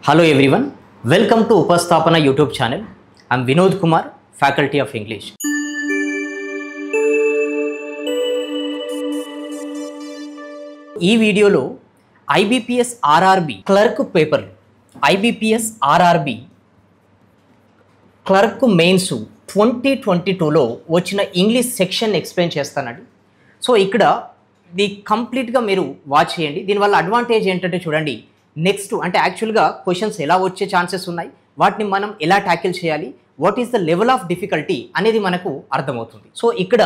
Hello everyone, welcome to Upasthapana YouTube channel. I am Vinod Kumar, Faculty of English. ఈ వీడియోలో IBPS RRB clerk పేపర్లు IBPS RRB clerk mains 2022లో వచ్చిన English section explain చేస్తానండి. So ఇక్కడ ఇది కంప్లీట్గా మీరు వాచ్ చేయండి. దీనివల్ల అడ్వాంటేజ్ ఏంటంటే చూడండి, నెక్స్ట్ అంటే యాక్చువల్గా క్వశ్చన్స్ ఎలా వచ్చే ఛాన్సెస్ ఉన్నాయి, వాటిని మనం ఎలా ట్యాకిల్ చేయాలి, what is the level of difficulty అనేది మనకు అర్థమవుతుంది. సో ఇక్కడ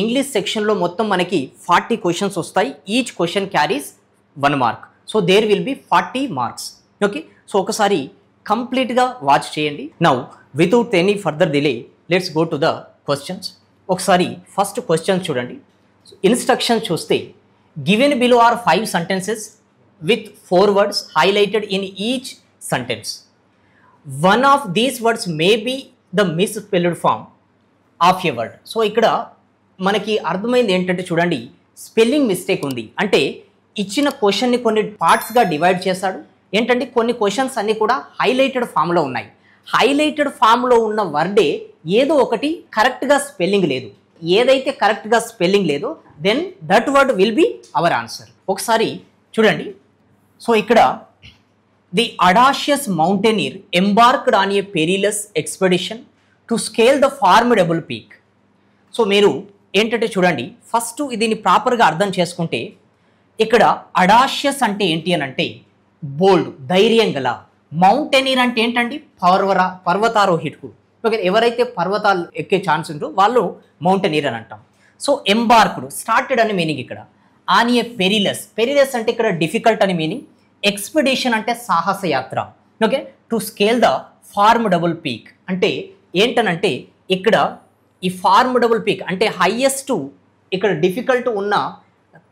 ఇంగ్లీష్ సెక్షన్లో మొత్తం మనకి 40 క్వశ్చన్స్ వస్తాయి. Each question carries 1 mark. So there will be 40 marks. Okay, so ఒకసారి కంప్లీట్గా వాచ్ చేయండి. Now without any further delay let's go to the questions. ఒకసారి ఫస్ట్ క్వశ్చన్ చూడండి. ఇన్స్ట్రక్షన్ చూస్తే given below are 5 sentences with 4 words highlighted in each sentence. One of these words may be the misspelled form of a word. So ఇక్కడ మనకి అర్థమైంది ఏంటంటే చూడండి, spelling mistake ఉంది. అంటే ఇచ్చిన క్వశ్చన్ని కొన్ని పార్ట్స్గా డివైడ్ చేశాడు. ఏంటంటే కొన్ని క్వశ్చన్స్ అన్నీ కూడా హైలైటెడ్ ఫామ్లో ఉన్నాయి. హైలైటెడ్ ఫామ్లో ఉన్న వర్డే ఏదో ఒకటి కరెక్ట్గా స్పెల్లింగ్ లేదు. ఏదైతే కరెక్ట్గా స్పెల్లింగ్ లేదో then that word will be our answer. ఒకసారి చూడండి. సో ఇక్కడ the audacious mountaineer embarked on a perilous expedition to scale the formidable peak. So మీరు ఏంటంటే చూడండి, ఫస్ట్ దీన్ని ప్రాపర్గా అర్థం చేసుకుంటే ఇక్కడ అడాషియస్ అంటే ఏంటి అని అంటే బోల్డ్, ధైర్యం గల. మౌంటైనీర్ అంటే ఏంటండి, పర్వతారోహితుడు. ఓకే, ఎవరైతే పర్వతాలు ఎక్కే ఛాన్స్ ఉందో వాళ్ళు మౌంటైనీర్ అని అంటాం. సో ఎంబార్క్డ్, స్టార్టెడ్ అని మీనింగ్ ఇక్కడ. ఆన్ ఏ పెరిలస్, పెరిలస్ అంటే ఇక్కడ డిఫికల్ట్ అని మీనింగ్. ఎక్స్పెడిషన్ అంటే సాహసయాత్ర. Okay, to scale the formidable peak అంటే ఏంటనంటే ఇక్కడ ఈ ఫార్మిడబుల్ పీక్ అంటే హైయెస్ట్ ఇక్కడ డిఫికల్ట్ ఉన్న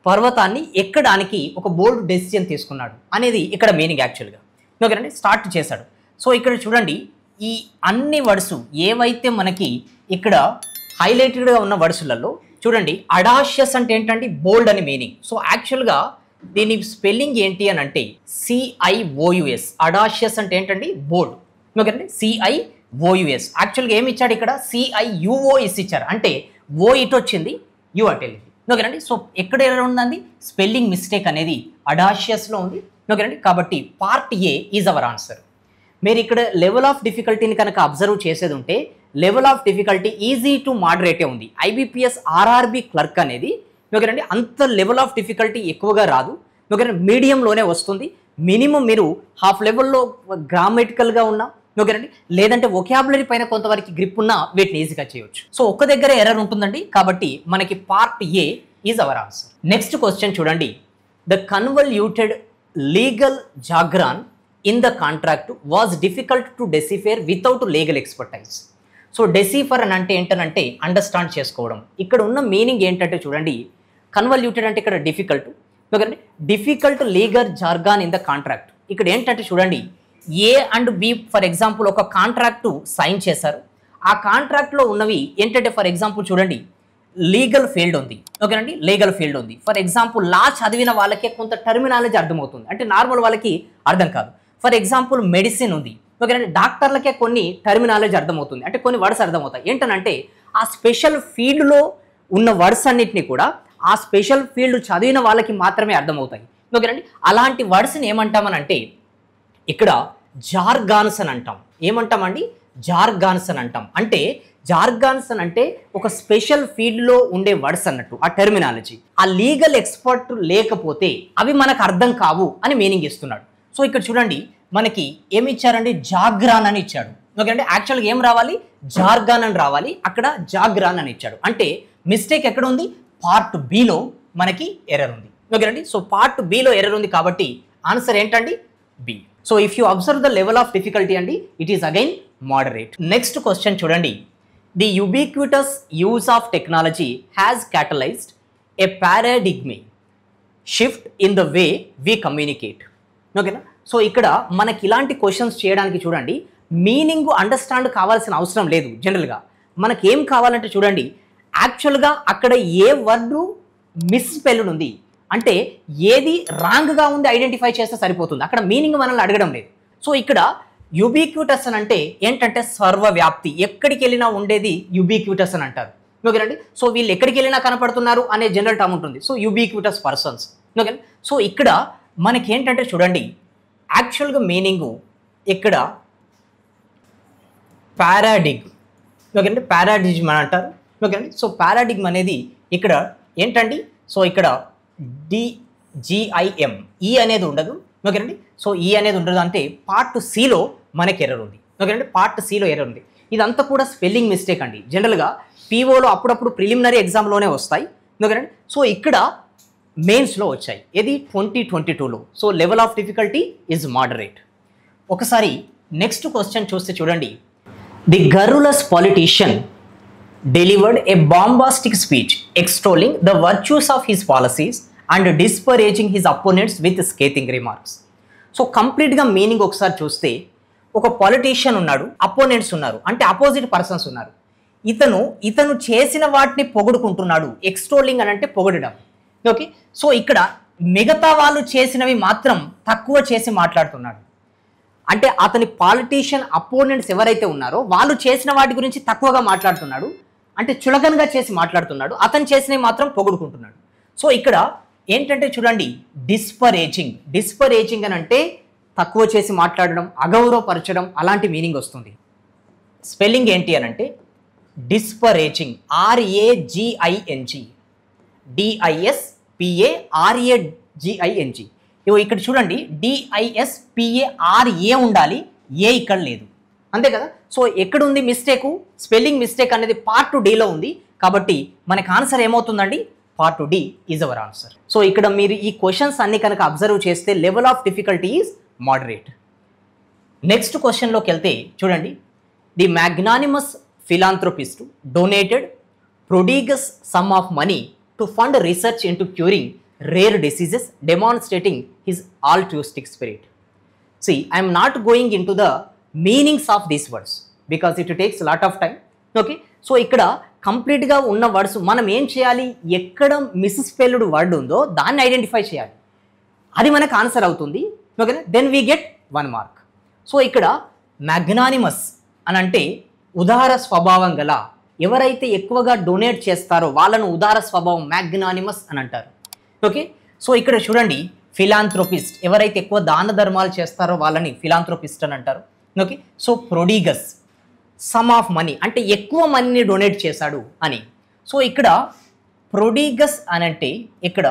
పర్వతాన్ని ఎక్కడానికి ఒక బోల్డ్ డెసిజన్ తీసుకున్నాడు అనేది ఇక్కడ మీనింగ్ యాక్చువల్గా. ఓకేనండి, స్టార్ట్ చేశాడు. సో ఇక్కడ చూడండి, ఈ అన్ని వర్డ్స్ ఏవైతే మనకి ఇక్కడ హైలైటెడ్గా ఉన్న వర్డ్స్లలో చూడండి, అడాషియస్ అంటే ఏంటంటే బోల్డ్ అని మీనింగ్. సో యాక్చువల్గా దీని స్పెల్లింగ్ ఏంటి అని అంటే CIOUS. అడాషియస్ అంటే ఏంటండి బోల్డ్. ఓకేనండి, CIOUS. యాక్చువల్గా ఏమి ఇచ్చాడు ఇక్కడ, CIUOS ఇచ్చారు. అంటే ఓ ఇటు వచ్చింది, యు అటు వెళ్ళింది. ఓకేనండి, సో ఎక్కడ ఉందండి స్పెల్లింగ్ మిస్టేక్ అనేది అడాషియస్లో ఉంది. ఓకేనండి, కాబట్టి part A is our answer. మీరు ఇక్కడ లెవెల్ ఆఫ్ డిఫికల్టీని కనుక అబ్జర్వ్ చేసేది ఉంటే level of difficulty easy to మోడరేటే ఉంది. IBPS RRB క్లర్క్ అనేది ఓకేనండి అంత లెవెల్ ఆఫ్ డిఫికల్టీ ఎక్కువగా రాదు. ఓకేనండి, మీడియంలోనే వస్తుంది. మినిమం మీరు హాఫ్ లెవెల్లో గ్రామటికల్గా ఉన్నా ఓకేనండి, లేదంటే వొకాబులరీ పైన కొంతవరకు గ్రిప్ ఉన్నా వీటిని ఈజీగా చేయొచ్చు. సో ఒక్క దగ్గర ఎర్రర్ ఉంటుందండి, కాబట్టి మనకి part A is our answer. Next question చూడండి. The convoluted legal jargon in the contract was difficult to decipher without legal expertise. So decipher అని అంటే ఏంటనంటే అండర్స్టాండ్ చేసుకోవడం. ఇక్కడ ఉన్న మీనింగ్ ఏంటంటే చూడండి, కన్వల్యూటెడ్ అంటే ఇక్కడ డిఫికల్ట్. ఓకేనండి, difficult legal jargon in the contract. ఇక్కడ ఏంటంటే చూడండి, A and B for example ఒక కాంట్రాక్టు సైన్ చేశారు. ఆ కాంట్రాక్ట్లో ఉన్నవి ఏంటంటే ఫర్ ఎగ్జాంపుల్ చూడండి, లీగల్ ఫీల్డ్ ఉంది. ఓకేనండి, లీగల్ ఫీల్డ్ ఉంది. ఫర్ ఎగ్జాంపుల్ లా చదివిన వాళ్ళకే కొంత టర్మినాలజీ అర్థమవుతుంది, అంటే నార్మల్ వాళ్ళకి అర్థం కాదు. ఫర్ ఎగ్జాంపుల్ మెడిసిన్ ఉంది. ఓకేనండి, డాక్టర్లకే కొన్ని టర్మినాలజీ అర్థమవుతుంది, అంటే కొన్ని వర్డ్స్ అర్థమవుతాయి. ఏంటనంటే ఆ స్పెషల్ ఫీల్డ్లో ఉన్న వర్డ్స్ అన్నిటిని కూడా ఆ స్పెషల్ ఫీల్డ్ చదివిన వాళ్ళకి మాత్రమే అర్థమవుతాయి. ఓకేనండి, అలాంటి వర్డ్స్ని ఏమంటామనంటే ఇక్కడ జార్గాన్స్ అని అంటాం. ఏమంటామండి, జార్గాన్స్ అని అంటాం. అంటే జార్గాన్స్ అని అంటే ఒక స్పెషల్ ఫీల్డ్లో ఉండే వర్డ్స్ అన్నట్టు ఆ టర్మినాలజీ. ఆ లీగల్ ఎక్స్పర్ట్ లేకపోతే అవి మనకు అర్థం కావు అని మీనింగ్ ఇస్తున్నాడు. సో ఇక్కడ చూడండి, మనకి ఏమి ఇచ్చారండి, జాగ్రాన్ అని ఇచ్చాడు. ఓకే అంటే యాక్చువల్గా ఏం రావాలి, జార్గాన్ అని రావాలి. అక్కడ జాగ్రాన్ అని ఇచ్చాడు. అంటే మిస్టేక్ ఎక్కడ ఉంది, పార్ట్ బిలో మనకి ఎర్రర్ ఉంది. ఓకేనండి, సో పార్ట్ బిలో ఎర్రర్ ఉంది కాబట్టి ఆన్సర్ ఏంటండి, B. So if you observe the level of difficulty అండి, it is again moderate. Next question చూడండి. The ubiquitous use of technology has catalysed a paradigm shift in the way we communicate. ఓకేనా, so ఇక్కడ మనకి ఇలాంటి questions చేయడానికి చూడండి, meaning understand కావాల్సిన అవసరం లేదు. జనరల్గా మనకి ఏం కావాలంటే చూడండి, యాక్చువల్గా అక్కడ ఏ వర్డ్ మిస్స్పెల్డ్ ఉంది అంటే ఏది రాంగ్గా ఉంది ఐడెంటిఫై చేస్తే సరిపోతుంది. అక్కడ మీనింగ్ మనల్ని అడగడం లేదు. సో ఇక్కడ యుబిక్యూటస్ అని అంటే ఏంటంటే సర్వవ్యాప్తి, ఎక్కడికి వెళ్ళినా ఉండేది యుబిక్యూటస్ అని అంటారు. ఓకేనండి. సో వీళ్ళు ఎక్కడికి వెళ్ళినా కనపడుతున్నారు అనే జనరల్ టర్మ్ ఉంటుంది. So ubiquitous persons. Okay. So ఇక్కడ మనకి ఏంటంటే చూడండి, యాక్చువల్గా మీనింగు ఇక్కడ పారాడిగ్. ఓకేనండి. పారాడిజ్మ్ అని అంటారు. ఓకేనండి. సో పారాడిగ్మ్ అనేది ఇక్కడ ఏంటండి, సో ఇక్కడ DGIM ఈ అనేది ఉండదు. ఓకేనండి. సో ఈ అనేది ఉండదు అంటే పార్ట్ సిలో మనకి ఎర్రర్ ఉంది. ఓకేనండి. పార్ట్ సిలో ఎర్రర్ ఉంది. ఇదంతా కూడా స్పెల్లింగ్ మిస్టేక్ అండి. జనరల్గా పీఓలో అప్పుడప్పుడు ప్రిలిమినరీ ఎగ్జామ్లోనే వస్తాయి. ఓకేనండి. సో ఇక్కడ మెయిన్స్లో వచ్చాయి. ఇది 2022లో. So level of difficulty is moderate. ఒకసారి నెక్స్ట్ క్వశ్చన్ చూస్తే చూడండి, the garrulous politician delivered a bombastic speech extolling the virtues of his policies and disparaging his opponents with scathing remarks. So కంప్లీట్గా మీనింగ్ ఒకసారి చూస్తే, ఒక పొలిటీషియన్ ఉన్నాడు, opponents ఉన్నారు, అంటే అపోజిట్ పర్సన్స్ ఉన్నారు. ఇతను చేసిన వాటిని పొగుడుకుంటున్నాడు. ఎక్స్టోలింగ్ అని అంటే పొగడడం. ఓకే. సో ఇక్కడ మిగతా వాళ్ళు చేసినవి మాత్రం తక్కువ చేసి మాట్లాడుతున్నాడు. అంటే అతని పాలిటీషియన్ అపోనెంట్స్ ఎవరైతే ఉన్నారో వాళ్ళు చేసిన వాటి గురించి తక్కువగా మాట్లాడుతున్నాడు, అంటే చులకనగా చేసి మాట్లాడుతున్నాడు. అతను చేసినవి మాత్రం పొగుడుకుంటున్నాడు. సో ఇక్కడ ఏంటంటే చూడండి, డిస్పరేజింగ్ అని అంటే తక్కువ చేసి మాట్లాడడం, అగౌరవపరచడం, అలాంటి మీనింగ్ వస్తుంది. స్పెల్లింగ్ ఏంటి అని అంటే డిస్పరేజింగ్, RAGING, DISPARAGING. ఇక్కడ చూడండి, DISPARA ఉండాలి, ఏ ఇక్కడ లేదు, అంతే కదా. సో ఎక్కడ ఉంది మిస్టేకు? స్పెల్లింగ్ మిస్టేక్ అనేది పార్ట్ డీలో ఉంది. కాబట్టి మనకి ఆన్సర్ ఏమవుతుందండి? Part D is our answer. So ఇక్కడ మీరు ఈ క్వశ్చన్స్ అన్ని కనుక అబ్జర్వ్ చేస్తే level of difficulty is moderate. Next క్వశ్చన్లోకి వెళ్తే చూడండి, the magnanimous philanthropist donated prodigious sum of money to fund research into curing rare diseases, demonstrating his altruistic spirit. See, I am not going into the meanings of these words because it takes a lot of time. Okay, so ఇక్కడ కంప్లీట్గా ఉన్న words మనం ఏం చేయాలి, ఎక్కడ మిస్స్పెల్డ్ word ఉందో దాన్ని identify చేయాలి, అది మనకు ఆన్సర్ అవుతుంది. ఓకేనా, then we get 1 mark. So ఇక్కడ మ్యాగ్నానిమస్ అని అంటే ఉదార స్వభావం గల, ఎవరైతే ఎక్కువగా డొనేట్ చేస్తారో వాళ్ళను ఉదార స్వభావం మ్యాగ్నానిమస్ అని అంటారు. ఓకే. సో ఇక్కడ చూడండి, ఫిలాంథ్రోపిస్ట్, ఎవరైతే ఎక్కువ దాన ధర్మాలు చేస్తారో వాళ్ళని ఫిలాంథ్రోపిస్ట్ అని అంటారు. Okay. So prodigious, sum of money అంటే ఎక్కువ మనీని డొనేట్ చేశాడు అని. సో ఇక్కడ ప్రొడిగస్ అని అంటే ఇక్కడ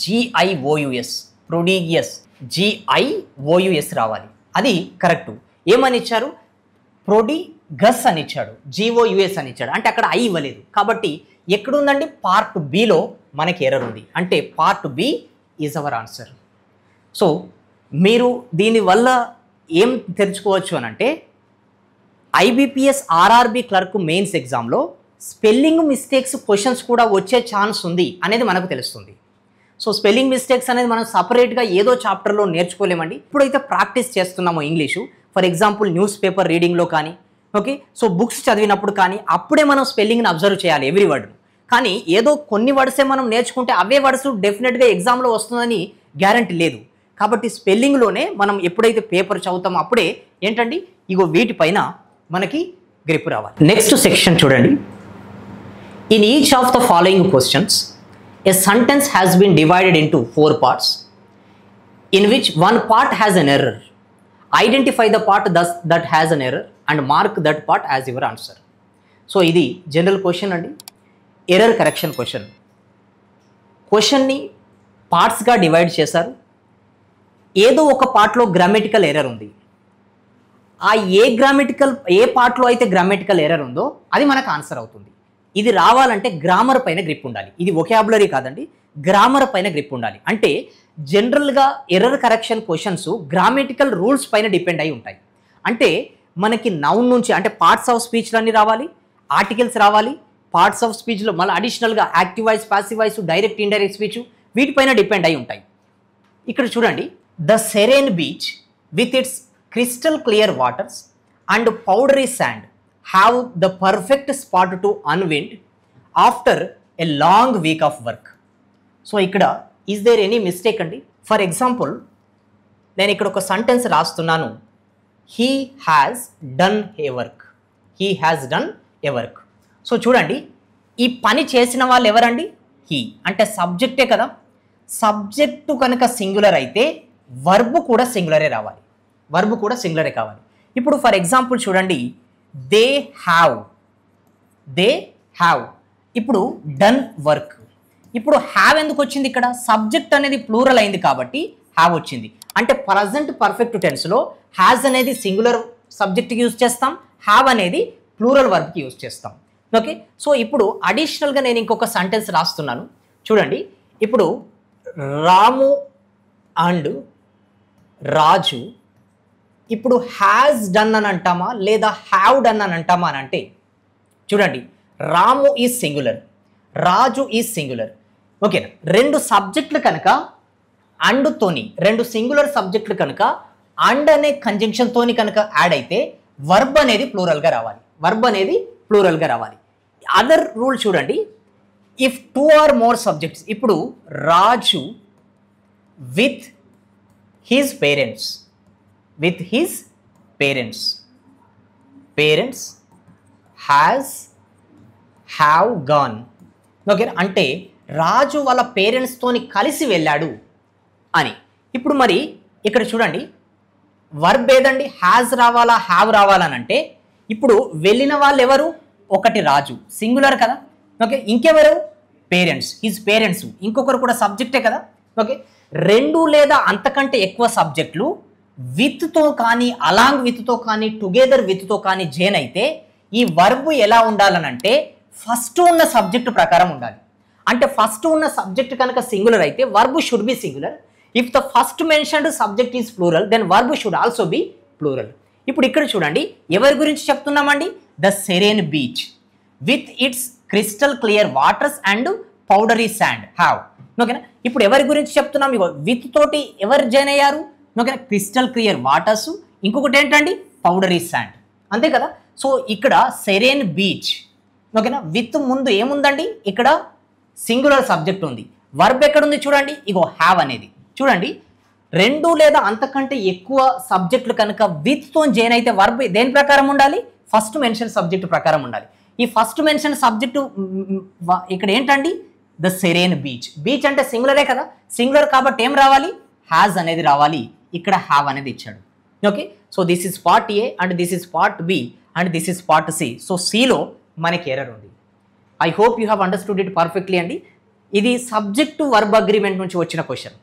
GIOUS, ప్రొడిగియస్, GIOUS రావాలి, అది కరెక్టు. ఏమని ఇచ్చారు? ప్రొడిగస్ అని ఇచ్చాడు, GOUS అని ఇచ్చాడు, అంటే అక్కడ ఐ ఇవ్వలేదు. కాబట్టి ఎక్కడుందండి? పార్ట్ బిలో మనకి ఎర్రర్ ఉంది, అంటే part B is our answer. So మీరు దీనివల్ల ఏం తెలుసుకోవచ్చు అని అంటే, IBPS RRB క్లర్క్ మెయిన్స్ ఎగ్జామ్లో స్పెల్లింగ్ మిస్టేక్స్ క్వశ్చన్స్ కూడా వచ్చే ఛాన్స్ ఉంది అనేది మనకు తెలుస్తుంది. సో స్పెల్లింగ్ మిస్టేక్స్ అనేది మనం సపరేట్గా ఏదో చాప్టర్లో నేర్చుకోలేమండి. ఇప్పుడైతే ప్రాక్టీస్ చేస్తున్నామో English, for example news paper రీడింగ్లో కానీ, ఓకే, సో బుక్స్ చదివినప్పుడు కానీ అప్పుడే మనం స్పెల్లింగ్ని అబ్జర్వ్ చేయాలి, ఎవ్రీ వర్డ్. కానీ ఏదో కొన్ని వర్డ్సే మనం నేర్చుకుంటే అవే వర్డ్స్ డెఫినెట్గా ఎగ్జామ్లో వస్తుందని గ్యారంటీ లేదు. కాబట్టి స్పెల్లింగ్లోనే మనం ఎప్పుడైతే పేపర్ చదువుతామో అప్పుడే ఏంటండి, ఇగో వీటిపైన మనకి గ్రిప్ రావాలి. నెక్స్ట్ సెక్షన్ చూడండి, in each of the following questions a sentence has been divided into 4 parts in which 1 part has an error. Identify the part that has an error and mark that part as your answer. So ఇది general question అండి, error correction question. క్వశ్చన్ని పార్ట్స్గా divide చేశారు. ఏదో ఒక పార్ట్లో grammatical error ఉంది. ఆ ఏ పార్ట్లో అయితే గ్రామటికల్ ఎర్రర్ ఉందో అది మనకు ఆన్సర్ అవుతుంది. ఇది రావాలంటే గ్రామర్ పైన గ్రిప్ ఉండాలి. ఇది వొకాబులరీ కాదండి, గ్రామర్ పైన గ్రిప్ ఉండాలి. అంటే జనరల్గా error correction questions grammatical rules పైన డిపెండ్ అయి ఉంటాయి. అంటే మనకి నౌన్ నుంచి అంటే పార్ట్స్ ఆఫ్ స్పీచ్లన్నీ రావాలి, ఆర్టికల్స్ రావాలి, పార్ట్స్ ఆఫ్ స్పీచ్లో మళ్ళీ అడిషనల్గా active voice, passive voice, direct indirect speech, వీటిపైన డిపెండ్ అయి ఉంటాయి. ఇక్కడ చూడండి, the serene beach with its crystal clear waters and powdery sand have the perfect spot to unwind after a long week of work. So ఇక్కడ is there any mistake అండి? For example నేను ఇక్కడ ఒక sentence రాస్తున్నాను, he has done a work. He has done a work. So చూడండి, ఈ పని చేసిన వాళ్ళు ఎవరండి? హీ అంటే సబ్జెక్టే కదా. సబ్జెక్టు కనుక సింగులర్ అయితే వర్బ్ కూడా సింగులరే రావాలి. వర్బ్ కూడా సింగులరే కావాలి. ఇప్పుడు ఫర్ ఎగ్జాంపుల్ చూడండి, దే హ్యావ్ ఇప్పుడు డన్ వర్క్. ఇప్పుడు హ్యావ్ ఎందుకు వచ్చింది? ఇక్కడ సబ్జెక్ట్ అనేది ప్లూరల్ అయింది కాబట్టి హ్యావ్ వచ్చింది. అంటే ప్రజెంట్ పర్ఫెక్ట్ టెన్స్లో హ్యాజ్ అనేది సింగులర్ సబ్జెక్ట్కి యూజ్ చేస్తాం, హ్యావ్ అనేది ప్లూరల్ వర్బ్కి యూజ్ చేస్తాం. ఓకే, సో ఇప్పుడు అడిషనల్గా నేను ఇంకొక సెంటెన్స్ రాస్తున్నాను చూడండి. ఇప్పుడు రాము అండ్ రాజు ఇప్పుడు హ్యాస్ డన్ అని అంటామా లేదా హ్యావ్ డన్ అని అంటామా అని అంటే చూడండి, Ramu is singular, Raju is singular. ఓకేనా, రెండు సబ్జెక్టులు కనుక అండ్తోని, రెండు సింగులర్ సబ్జెక్టులు కనుక అండ్ అనే కంజంక్షన్తోని కనుక యాడ్ అయితే వర్బ్ అనేది ప్లూరల్గా రావాలి. వర్బ్ అనేది ప్లూరల్గా రావాలి. అదర్ రూల్ చూడండి, if two or more subjects, ఇప్పుడు Raju with his parents, with his parents, parents has have gone. Okay, అంటే రాజు వాళ్ళ పేరెంట్స్తోని కలిసి వెళ్ళాడు అని. ఇప్పుడు మరి ఇక్కడ చూడండి, వర్బ్ ఏదండి? హ్యాజ్ రావాలా హ్యావ్ రావాలని అంటే ఇప్పుడు వెళ్ళిన వాళ్ళు ఎవరు? ఒకటి రాజు సింగులర్ కదా. ఓకే, ఇంకెవరు? పేరెంట్స్, హిజ్ పేరెంట్స్, ఇంకొకరు కూడా సబ్జెక్టే కదా. ఓకే, రెండు లేదా అంతకంటే ఎక్కువ సబ్జెక్టులు విత్తో కానీ అలాంగ్ విత్తో కానీ టుగెదర్ విత్తో కానీ జైన్ అయితే ఈ వర్బ్ ఎలా ఉండాలనంటే ఫస్ట్ ఉన్న సబ్జెక్టు ప్రకారం ఉండాలి. అంటే ఫస్ట్ ఉన్న సబ్జెక్ట్ కనుక సింగులర్ అయితే verb should be singular. If the first mentioned subject is plural then verb should also be plural. ఇప్పుడు ఇక్కడ చూడండి, ఎవరి గురించి చెప్తున్నామండి? The serene beach with its crystal clear waters and powdery sand have. ఓకేనా, ఇప్పుడు ఎవరి గురించి చెప్తున్నాం? ఇగో విత్ తోటి ఎవరు జాయిన్ అయ్యారు? ఓకేనా, క్రిస్టల్ క్లియర్ వాటర్స్, ఇంకొకటి ఏంటండి? పౌడరీ శాండ్, అంతే కదా. సో ఇక్కడ సెరేన్ బీచ్, ఓకేనా, విత్ ముందు ఏముందండి? ఇక్కడ సింగులర్ సబ్జెక్ట్ ఉంది. వర్బ్ ఎక్కడుంది చూడండి, ఇగో హ్యావ్ అనేది. చూడండి, రెండు లేదా అంతకంటే ఎక్కువ సబ్జెక్టులు కనుక విత్తో జాయిన్ అయితే వర్బ్ దేని ప్రకారం ఉండాలి? ఫస్ట్ మెన్షన్ సబ్జెక్ట్ ప్రకారం ఉండాలి. ఈ ఫస్ట్ మెన్షన్ సబ్జెక్టు ఇక్కడ ఏంటండి? The serene beach. బీచ్ అంటే సింగులరే కదా, సింగులర్ కాబట్టి ఏం రావాలి? హ్యాజ్ అనేది రావాలి. ఇక్కడ హ్యావ్ అనేది ఇచ్చాడు. Okay, so this is part A and this is part B and this is part C. So సిలో మనకి ఎర్రర్ ఉంది. I hope you have understood it perfectly అండి. ఇది సబ్జెక్ట్ టు వర్బ్ అగ్రిమెంట్ నుంచి వచ్చిన క్వశ్చన్.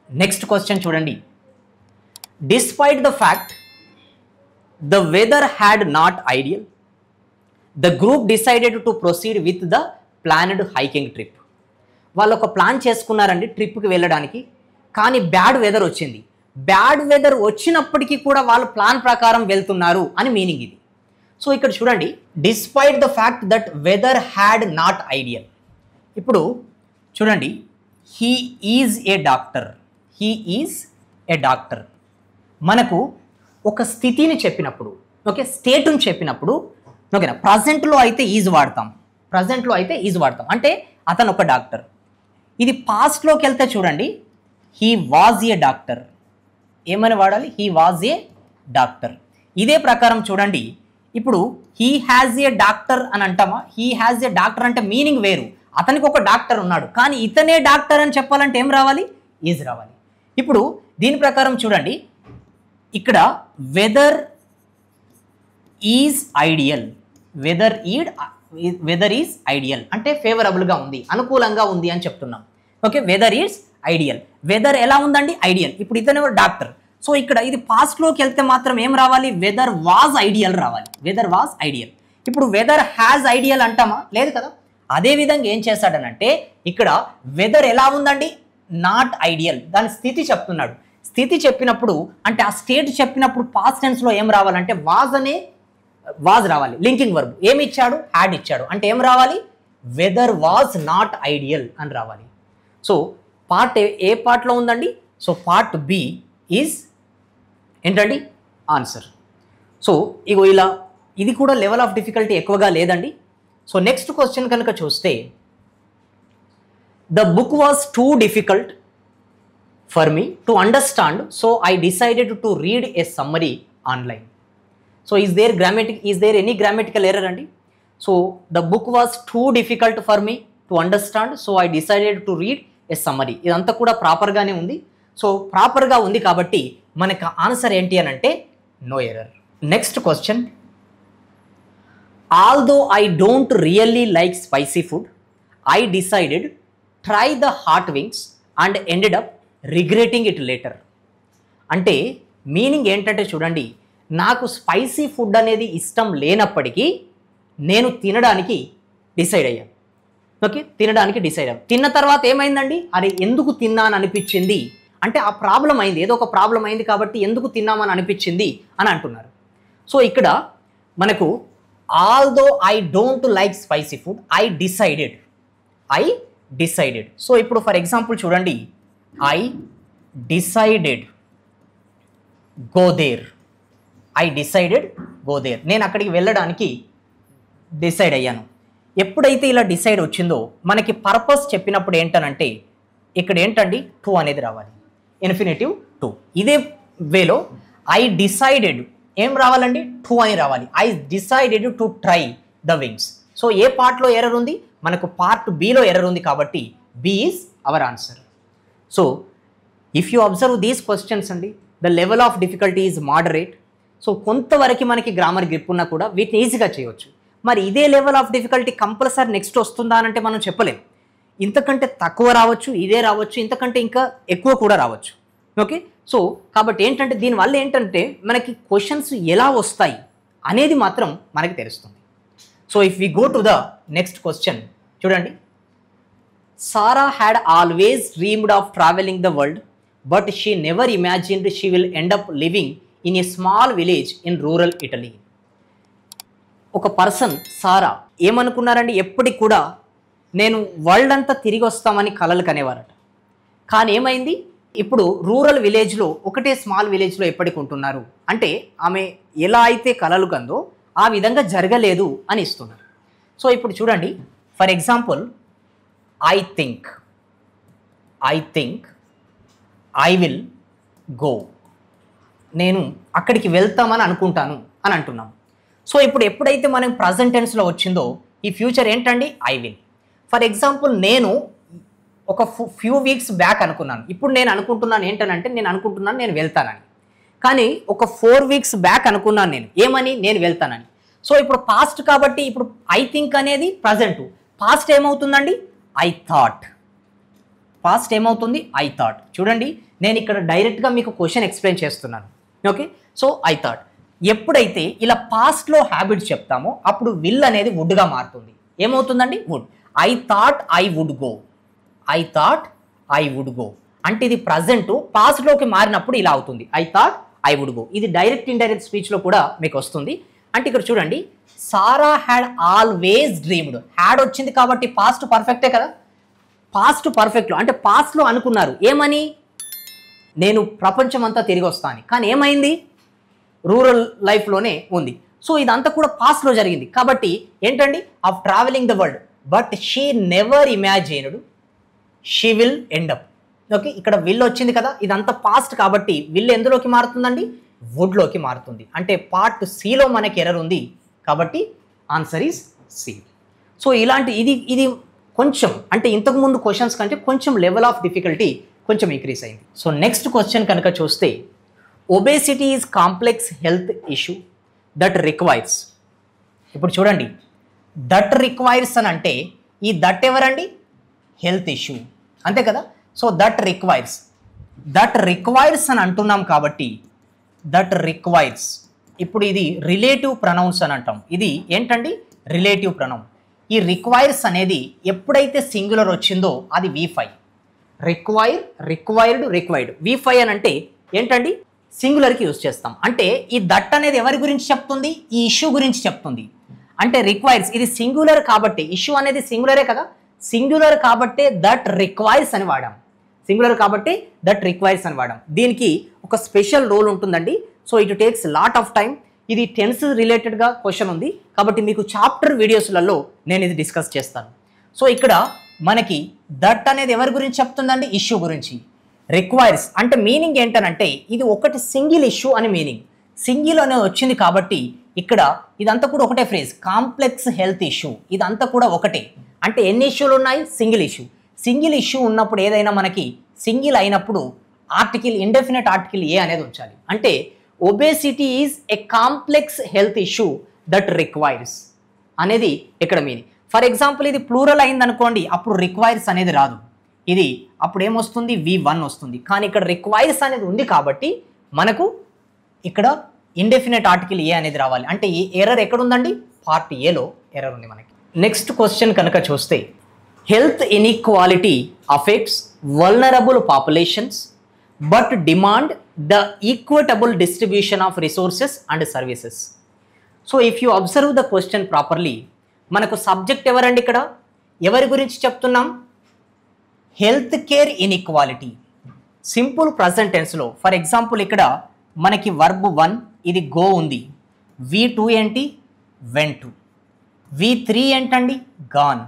నెక్స్ట్ క్వశ్చన్ చూడండి, despite the fact the weather had not ideal the group decided to proceed with the planned hiking trip. వాళ్ళు ఒక plan చేసుకున్నారండి ట్రిప్కి వెళ్ళడానికి, కానీ బ్యాడ్ వెదర్ వచ్చింది. బ్యాడ్ వెదర్ వచ్చినప్పటికీ కూడా వాళ్ళు ప్లాన్ ప్రకారం వెళ్తున్నారు అని మీనింగ్ ఇది. సో ఇక్కడ చూడండి, despite the fact that weather had not ideal. ఇప్పుడు చూడండి, he is a doctor, he is a doctor. మనకు ఒక స్థితిని చెప్పినప్పుడు, ఓకే, స్టేట్ని చెప్పినప్పుడు, ఓకేనా, ప్రజెంట్లో అయితే ఈజ్ వాడతాం, ప్రజెంట్లో అయితే ఈజ్ వాడతాం, అంటే అతను ఒక డాక్టర్. ఇది పాస్ట్లోకి వెళ్తే చూడండి, హీ వాజ్ ఏ డాక్టర్, ఏమని వాడాలి? He was a doctor. ఇదే ప్రకారం చూడండి, ఇప్పుడు హీ హ్యాజ్ ఏ డాక్టర్ అని అంటామా? హీ హ్యాజ్ ఏ డాక్టర్ అంటే మీనింగ్ వేరు, అతనికి ఒక డాక్టర్ ఉన్నాడు, కానీ ఇతనే డాక్టర్ అని చెప్పాలంటే ఏం రావాలి? ఈజ్ రావాలి. ఇప్పుడు దీని ప్రకారం చూడండి, ఇక్కడ weather is ideal, weather is ideal అంటే ఫేవరబుల్గా ఉంది, అనుకూలంగా ఉంది అని చెప్తున్నాం. Okay, weather is ideal. Weather ఎలా ఉందండి? ఐడియల్. ఇప్పుడు ఇతను డాక్టర్. సో ఇక్కడ ఇది పాస్ట్లోకి వెళ్తే మాత్రం ఏం రావాలి? వెదర్ వాజ్ ఐడియల్ రావాలి, వెదర్ వాజ్ ఐడియల్. ఇప్పుడు వెదర్ హ్యాజ్ ఐడియల్ అంటామా? లేదు కదా. అదేవిధంగా ఏం చేశాడనంటే ఇక్కడ వెదర్ ఎలా ఉందండి? Not ideal. దాని స్థితి చెప్తున్నాడు. స్థితి చెప్పినప్పుడు అంటే ఆ స్టేట్ చెప్పినప్పుడు పాస్ట్ టెన్స్లో ఏం రావాలంటే వాజ్ రావాలి. లింకింగ్ వర్బ్ ఏమి ఇచ్చాడు? హ్యాడ్ ఇచ్చాడు. అంటే ఏం రావాలి? వెదర్ వాజ్ నాట్ ఐడియల్ అని రావాలి. సో పార్ట్ ఏ పార్ట్లో ఉందండి? సో పార్ట్ బి ఈజ్ ఏంటండి? ఆన్సర్. సో ఇగో ఇలా, ఇది కూడా లెవెల్ ఆఫ్ డిఫికల్టీ ఎక్కువగా లేదండి. సో నెక్స్ట్ క్వశ్చన్ కనుక చూస్తే, the book was too difficult for me to understand so I decided to read a summary online. So is there any grammatical error అండి? So the book was too difficult for me to understand so I decided to read a summary. ఇదంతా కూడా ప్రాపర్గానే ఉంది. So ప్రాపర్గా ఉంది కాబట్టి మనకు answer ఏంటి అని అంటే no error. Next question, although I don't really like spicy food I decided try the hot wings and ended up regretting it later. అంటే మీనింగ్ ఏంటంటే చూడండి, నాకు స్పైసీ ఫుడ్ అనేది ఇష్టం లేనప్పటికీ నేను తినడానికి డిసైడ్ అయ్యాను. ఓకే, తినడానికి డిసైడ్ అయ్యాను. తిన్న తర్వాత ఏమైందండి, అరే ఎందుకు తిన్నాను అనిపించింది అంటే ఆ ప్రాబ్లం అయింది, ఏదో ఒక ప్రాబ్లం అయింది కాబట్టి ఎందుకు తిన్నామని అనిపించింది అని అంటున్నారు. సో ఇక్కడ మనకు although I don't like spicy food I decided. So ఇప్పుడు ఫర్ ఎగ్జాంపుల్ చూడండి, ఐ డిసైడెడ్ గో దేర్. నేను అక్కడికి వెళ్ళడానికి డిసైడ్ అయ్యాను. ఎప్పుడైతే ఇలా డిసైడ్ వచ్చిందో మనకి పర్పస్ చెప్పినప్పుడు ఏంటనంటే ఇక్కడ ఏంటండి టు అనేది రావాలి, ఇన్ఫినిటివ్ టు. ఇదే వేలో ఐ డిసైడెడ్ ఏం రావాలండి, టు అని రావాలి. I decided to try the wings. So A పార్ట్లో ఎర్రర్ ఉంది, మనకు పార్ట్ బిలో ఎర్రర్ ఉంది కాబట్టి B is our answer. So if you observe these questions అండి, the level of difficulty is moderate. So కొంతవరకు మనకి గ్రామర్ గ్రిప్ ఉన్నా కూడా వీటిని ఈజీగా చేయవచ్చు. మరి ఇదే level of difficulty compulsory next వస్తుందా అంటే మనం చెప్పలేం. ఇంతకంటే తక్కువ రావచ్చు, ఇదే రావచ్చు, ఇంతకంటే ఇంకా ఎక్కువ కూడా రావచ్చు. ఓకే, సో కాబట్టి ఏంటంటే దీనివల్ల ఏంటంటే మనకి క్వశ్చన్స్ ఎలా వస్తాయి అనేది మాత్రం మనకి తెలుస్తుంది. So if we go to the next question చూడండి, సారా had always dreamed of travelling the world but she never imagined she will end up living in a small village in rural Italy. ఒక person Sara ఏమనుకున్నారండి, ఎప్పటికి కూడా నేను world అంతా తిరిగి వస్తామని కలలు కనేవారట. కానీ ఏమైంది, ఇప్పుడు రూరల్ విలేజ్లో ఒకటే స్మాల్ విలేజ్లో ఎప్పటికి ఉంటున్నారు అంటే ఆమె ఎలా అయితే కలలు కందో ఆ విధంగా జరగలేదు అని ఇస్తున్నారు. సో ఇప్పుడు చూడండి, for example I think I will go, నేను అక్కడికి వెళ్తామని అనుకుంటాను అని అంటున్నాం. సో ఇప్పుడు ఎప్పుడైతే మనం ప్రజెంట్ టెన్స్లో వచ్చిందో ఈ ఫ్యూచర్ ఏంటండి, ఐ విల్. ఫర్ ఎగ్జాంపుల్ నేను ఒక ఫ్యూ వీక్స్ బ్యాక్ అనుకున్నాను, ఇప్పుడు నేను అనుకుంటున్నాను ఏంటనంటే నేను వెళ్తానని. కానీ ఒక 4 వీక్స్ బ్యాక్ అనుకున్నాను నేను ఏమని, నేను వెళ్తానని. సో ఇప్పుడు పాస్ట్ కాబట్టి ఇప్పుడు ఐ థింక్ అనేది ప్రజెంట్, పాస్ట్ ఏమవుతుందండి, ఐ థాట్. పాస్ట్ ఏమవుతుంది, ఐ థాట్. చూడండి నేను ఇక్కడ డైరెక్ట్గా మీకు క్వశ్చన్ ఎక్స్ప్లెయిన్ చేస్తున్నాను. Okay, so I thought. ఎప్పుడైతే ఇలా పాస్ట్లో హ్యాబిట్స్ చెప్తామో అప్పుడు విల్ అనేది వుడ్గా మారుతుంది. ఏమవుతుందండి, would. I thought I would go అంటే ఇది ప్రజెంట్, పాస్ట్లోకి మారినప్పుడు ఇలా అవుతుంది, I thought I would go. ఇది డైరెక్ట్ ఇండైరెక్ట్ స్పీచ్లో కూడా మీకు వస్తుంది. అంటే ఇక్కడ చూడండి, సారా హ్యాడ్ ఆల్వేస్ డ్రీమ్డ్. హ్యాడ్ వచ్చింది కాబట్టి పాస్ట్ పర్ఫెక్టే కదా, పాస్ట్ పర్ఫెక్ట్లో అంటే పాస్ట్లో అనుకున్నారు ఏమని, నేను ప్రపంచం అంతా తిరిగి వస్తాను. కానీ ఏమైంది, రూరల్ లైఫ్లోనే ఉంది. సో ఇదంతా కూడా పాస్ట్లో జరిగింది కాబట్టి ఏంటండి, of travelling the world but she never imagined she will end up. Okay, ఇక్కడ విల్ వచ్చింది కదా, ఇదంతా పాస్ట్ కాబట్టి విల్ ఎందులోకి మారుతుందండి, వుడ్లోకి మారుతుంది. అంటే పార్ట్ సిలో మనకి ఎర్రర్ ఉంది కాబట్టి ఆన్సర్ ఈజ్ సి. సో ఇలాంటి ఇది కొంచెం అంటే ఇంతకుముందు క్వశ్చన్స్ కంటే కొంచెం లెవెల్ ఆఫ్ డిఫికల్టీ కొంచెం ఇంక్రీజ్ అయింది. సో నెక్స్ట్ క్వశ్చన్ కనుక చూస్తే, obesity is complex health issue that requires. ఇప్పుడు చూడండి, దట్ రిక్వైర్స్ అని అంటే ఈ దట్ ఎవరండి, హెల్త్ ఇష్యూ అంతే కదా. సో దట్ రిక్వైర్స్ అని అంటున్నాం కాబట్టి దట్ రిక్వైర్స్. ఇప్పుడు ఇది రిలేటివ్ ప్రొనౌన్స్ అని అంటాం. ఇది ఏంటండి, రిలేటివ్ ప్రొనౌన్. ఈ రిక్వైర్స్ అనేది ఎప్పుడైతే సింగులర్ వచ్చిందో అది V5. రిక్వైర్డ్ V5 అని అంటే ఏంటండి, సింగులర్కి యూజ్ చేస్తాం. అంటే ఈ దట్ అనేది ఎవరి గురించి చెప్తుంది, ఈ ఇష్యూ గురించి చెప్తుంది. అంటే రిక్వైర్స్ ఇది సింగులర్ కాబట్టి, ఇష్యూ అనేది సింగులరే కదా, సింగులర్ కాబట్టి దట్ రిక్వైర్స్ అని వాడాం. దీనికి ఒక స్పెషల్ రోల్ ఉంటుందండి. So it takes lot of time. ఇది టెన్స్ రిలేటెడ్గా క్వశ్చన్ ఉంది కాబట్టి మీకు చాప్టర్ వీడియోస్లలో నేను ఇది డిస్కస్ చేస్తాను. సో ఇక్కడ మనకి దట్ అనేది ఎవరి గురించి చెప్తుందండి, ఇష్యూ గురించి. రిక్వైర్స్ అంటే మీనింగ్ ఏంటనంటే ఇది ఒకటి సింగిల్ ఇష్యూ అని మీనింగ్. సింగిల్ అనేది వచ్చింది కాబట్టి ఇక్కడ ఇదంతా కూడా ఒకటే ఫ్రేజ్, కాంప్లెక్స్ హెల్త్ ఇష్యూ, ఇదంతా కూడా ఒకటే. అంటే ఎన్ని ఇష్యూలు ఉన్నాయి? Single issue. సింగిల్ ఇష్యూ ఉన్నప్పుడు ఏదైనా మనకి సింగిల్ అయినప్పుడు ఆర్టికల్, ఇండెఫినెట్ ఆర్టికల్ ఏ అనేది ఉంచాలి. అంటే obesity is a complex health issue that requires అనేది ఇక్కడ మీనింగ్. ఫర్ ఎగ్జాంపుల్ ఇది ప్లూరల్ అయింది అనుకోండి, అప్పుడు రిక్వైర్స్ అనేది రాదు, ఇది అప్పుడు ఏమొస్తుంది? V1 వస్తుంది. కానీ ఇక్కడ రిక్వైర్స్ అనేది ఉంది కాబట్టి మనకు ఇక్కడ ఇండెఫినెట్ ఆర్టికల్ ఏ అనేది రావాలి. అంటే ఈ ఎర్రర్ ఎక్కడ ఉందండి? పార్ట్ ఏలో ఎర్రర్ ఉంది మనకి. నెక్స్ట్ క్వశ్చన్ కనుక చూస్తే, health inequality affects vulnerable populations but demand the equitable distribution of resources and services. So if you observe the question properly, మనకు సబ్జెక్ట్ ఎవరండి? ఇక్కడ ఎవరి గురించి చెప్తున్నాం? Health care inequality. Simple present టెన్స్లో ఫర్ ఎగ్జాంపుల్ ఇక్కడ మనకి వర్బ్ 1 ఇది గో ఉంది, V2 ఏంటి? వెంట్. V3 ఏంటండి? గాన్.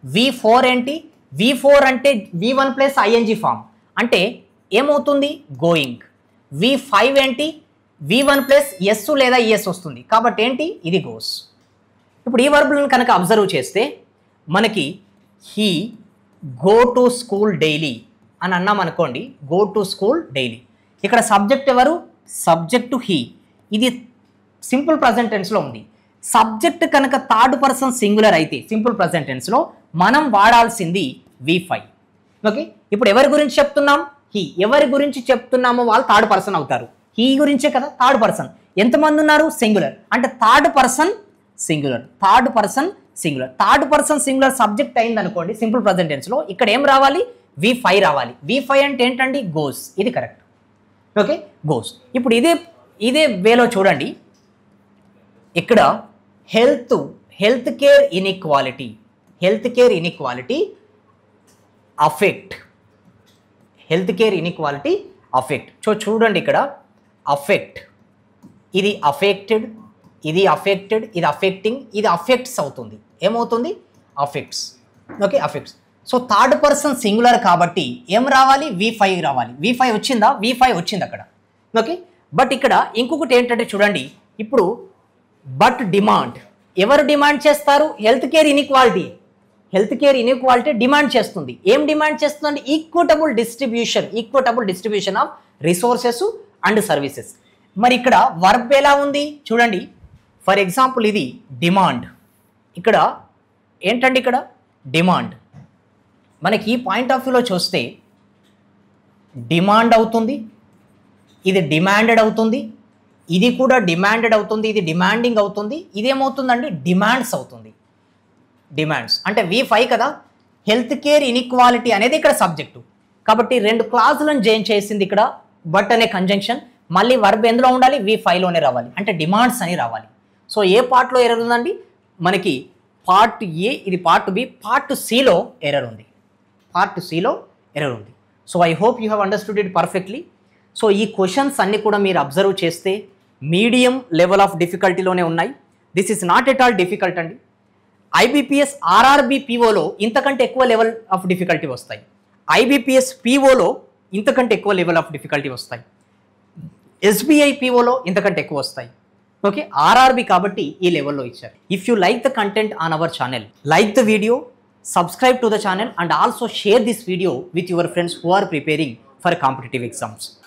V4 ఏంటి? V4 అంటే V1 ప్లస్ ING ఫామ్ అంటే ఏమవుతుంది? గోయింగ్. V5 ఏంటి? V1 ప్లస్ ఎస్ లేదా ES వస్తుంది కాబట్టి ఏంటి? ఇది గోస్. ఇప్పుడు ఈ వర్బులను కనుక అబ్జర్వ్ చేస్తే మనకి he go to school daily అని అన్నాం అనుకోండి, గో టు స్కూల్ డైలీ. ఇక్కడ సబ్జెక్ట్ ఎవరు? Subject he. ఇది సింపుల్ ప్రజెంట్ టెన్స్లో ఉంది. సబ్జెక్ట్ కనుక థర్డ్ పర్సన్ సింగులర్ అయితే సింపుల్ ప్రజెంట్ టెన్స్లో మనం వాడాల్సింది V5. ఓకే, ఇప్పుడు ఎవరి గురించి చెప్తున్నాం? హీ. ఎవరి గురించి చెప్తున్నామో వాళ్ళు థర్డ్ పర్సన్ అవుతారు. హీ గురించే కదా థర్డ్ పర్సన్. ఎంతమంది ఉన్నారు? సింగులర్. అంటే third person singular, third person singular. Third person singular subject అయింది అనుకోండి సింపుల్ ప్రజెంట్ టెన్స్లో, ఇక్కడ ఏం రావాలి? V5 రావాలి. V5 అంటే ఏంటండి? గోస్. ఇది కరెక్ట్. Okay, goes. ఇప్పుడు ఇదే వేలో చూడండి, ఇక్కడ health care inequality affect. Health care inequality affect. చూడండి ఇక్కడ అఫెక్ట్, ఇది అఫెక్టెడ్, ఇది అఫెక్టెడ్, ఇది అఫెక్టింగ్, ఇది అఫెక్ట్స్ అవుతుంది. ఏమవుతుంది? Affects. Okay, affects. So third person singular కాబట్టి ఏం రావాలి? V5 రావాలి. V5 వచ్చిందా? V5 వచ్చింది అక్కడ. ఓకే, బట్ ఇక్కడ ఇంకొకటి ఏంటంటే చూడండి, ఇప్పుడు బట్ డిమాండ్. ఎవరు డిమాండ్ చేస్తారు? హెల్త్ కేర్ ఇన్ఈక్వాలిటీ డిమాండ్ చేస్తుంది. ఏం డిమాండ్ చేస్తుందంటే equitable distribution of resources and services. మరి ఇక్కడ వర్బ్ ఎలా ఉంది చూడండి. ఫర్ ఎగ్జాంపుల్ ఇది డిమాండ్, ఇక్కడ ఏంటండి? ఇక్కడ డిమాండ్. మనకి ఈ పాయింట్ ఆఫ్ వ్యూలో చూస్తే డిమాండ్ అవుతుంది, ఇది డిమాండెడ్ అవుతుంది, ఇది కూడా డిమాండెడ్ అవుతుంది, ఇది డిమాండింగ్ అవుతుంది, ఇదేమవుతుందండి? డిమాండ్స్ అవుతుంది. డిమాండ్స్ అంటే V5 కదా. హెల్త్ కేర్ ఇన్ఈక్వాలిటీ అనేది ఇక్కడ సబ్జెక్టు కాబట్టి రెండు క్లాజులను జాయిన్ చేసింది ఇక్కడ బట్ అనే కంజంక్షన్. మళ్ళీ వర్బ్ ఎందులో ఉండాలి? V5లోనే రావాలి, అంటే డిమాండ్స్ అని రావాలి. సో ఏ పార్ట్లో ఎర్రర్ ఉందండి? మనకి పార్ట్ ఏ, ఇది పార్ట్ బి, పార్ట్ సిలో ఎర్రర్ ఉంది. So I hope you have understood it perfectly. So ఈ క్వశ్చన్స్ అన్నీ కూడా మీరు అబ్జర్వ్ చేస్తే మీడియం లెవెల్ ఆఫ్ డిఫికల్టీలోనే ఉన్నాయి. This is not at all difficult అండి. IBPS RRB POలో ఇంతకంటే ఎక్కువ లెవెల్ ఆఫ్ డిఫికల్టీ వస్తాయి. IBPS POలో ఇంతకంటే ఎక్కువ లెవెల్ ఆఫ్ డిఫికల్టీ వస్తాయి. SBI POలో ఇంతకంటే ఎక్కువ వస్తాయి. ఓకే, RRB కాబట్టి ఈ లెవెల్లో ఇచ్చారు. If you like the content on our channel, like the video, subscribe to the channel and also share this video with your friends who are preparing for competitive exams.